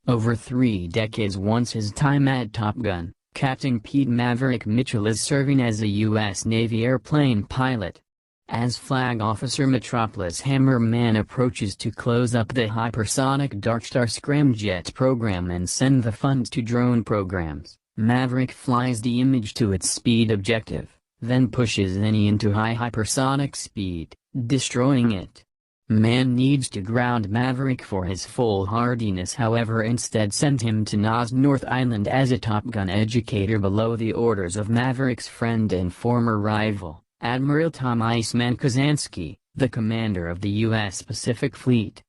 Over 3 decades. Once his time at Top Gun, Captain Pete Maverick Mitchell is serving as a U.S. Navy airplane pilot. As Flag Officer Metropolis Hammerman approaches to close up the hypersonic Darkstar scramjet program and send the funds to drone programs, Maverick flies the image to its speed objective, then pushes any into high hypersonic speed, destroying it. Man needs to ground Maverick for his foolhardiness, however instead sent him to North Island as a Top Gun educator below the orders of Maverick's friend and former rival, Admiral Tom Iceman Kazansky, the commander of the U.S. Pacific Fleet.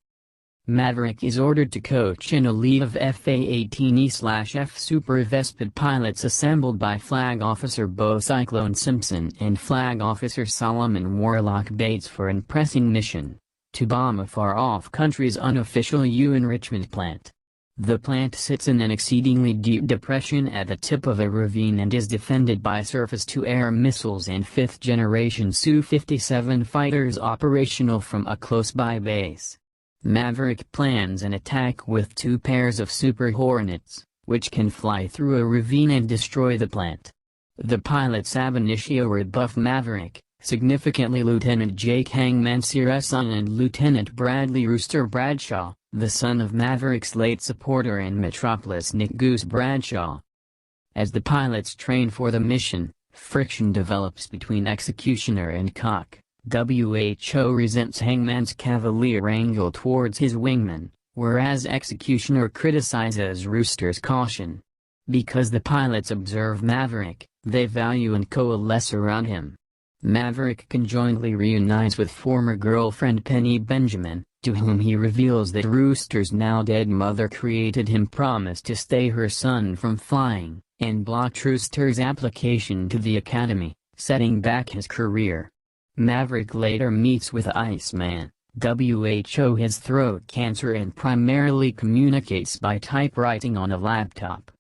Maverick is ordered to coach in a lead of FA-18E/F Super Vespid pilots assembled by Flag Officer Bo Cyclone Simpson and Flag Officer Solomon Warlock Bates for an pressing mission: to bomb a far-off country's unofficial U-enrichment plant. The plant sits in an exceedingly deep depression at the tip of a ravine and is defended by surface-to-air missiles and 5th-generation Su-57 fighters operational from a close-by base. Maverick plans an attack with 2 pairs of Super Hornets, which can fly through a ravine and destroy the plant. The pilots ab initio rebuff Maverick, significantly Lieutenant Jake Hangman Sirasan and Lieutenant Bradley Rooster Bradshaw, the son of Maverick's late supporter and Metropolis Nick Goose Bradshaw. As the pilots train for the mission, friction develops between Executioner and Cock. WHO resents Hangman's cavalier angle towards his wingman, whereas Executioner criticizes Rooster's caution. Because the pilots observe Maverick, they value and coalesce around him. Maverick conjointly reunites with former girlfriend Penny Benjamin, to whom he reveals that Rooster's now-dead mother created him promise to stay her son from flying, and blocked Rooster's application to the academy, setting back his career. Maverick later meets with Iceman, WHO has throat cancer and primarily communicates by typewriting on a laptop.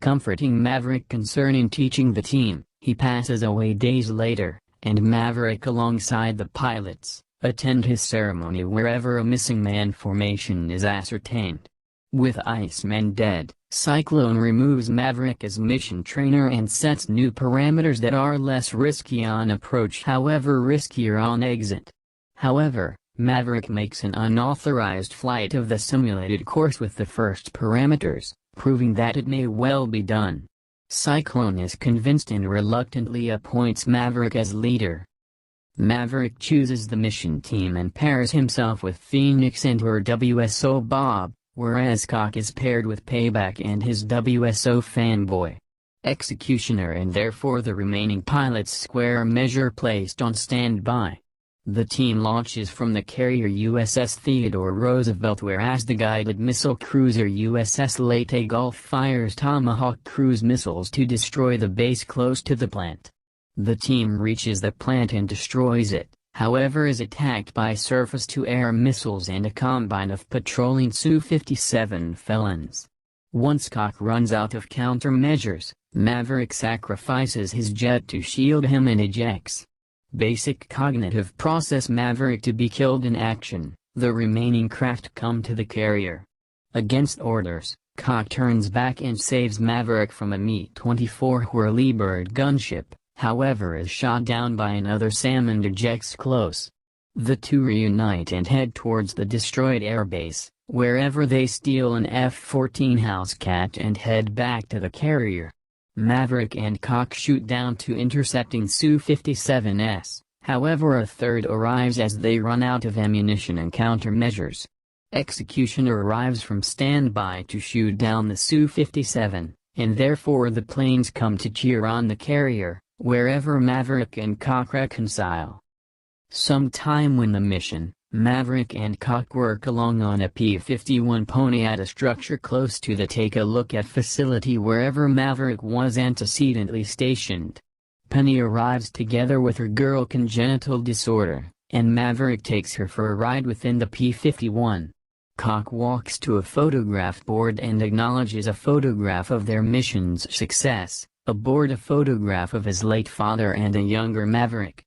Comforting Maverick concerning teaching the team, he passes away days later, and Maverick alongside the pilots attend his ceremony wherever a missing man formation is ascertained. With Iceman dead, Cyclone removes Maverick as mission trainer and sets new parameters that are less risky on approach, however riskier on exit. However, Maverick makes an unauthorized flight of the simulated course with the first parameters, proving that it may well be done. Cyclone is convinced and reluctantly appoints Maverick as leader. Maverick chooses the mission team and pairs himself with Phoenix and her WSO Bob, whereas Cock is paired with Payback and his WSO Fanboy. Executioner and therefore the remaining pilots square measure placed on standby. The team launches from the carrier USS Theodore Roosevelt, whereas the guided missile cruiser USS Leyte Gulf fires Tomahawk cruise missiles to destroy the base close to the plant. The team reaches the plant and destroys it, however is attacked by surface-to-air missiles and a combine of patrolling Su-57 felons. Once Cock runs out of countermeasures, Maverick sacrifices his jet to shield him and ejects. Basic cognitive process: Maverick to be killed in action, the remaining craft come to the carrier. Against orders, Cock turns back and saves Maverick from a Mi-24 Whirlybird gunship, however is shot down by another SAM and ejects close. The two reunite and head towards the destroyed airbase, wherever they steal an F-14 Housecat and head back to the carrier. Maverick and Cock shoot down two intercepting Su-57s, however a third arrives as they run out of ammunition and countermeasures. Executioner arrives from standby to shoot down the Su-57, and therefore the planes come to cheer on the carrier, wherever Maverick and Cock reconcile. Sometime when the mission, Maverick and Cock work along on a P-51 Pony at a structure close to the Take a Look At facility wherever Maverick was antecedently stationed. Penny arrives together with her girl congenital disorder, and Maverick takes her for a ride within the P-51. Cock walks to a photograph board and acknowledges a photograph of their mission's success, aboard a photograph of his late father and a younger Maverick.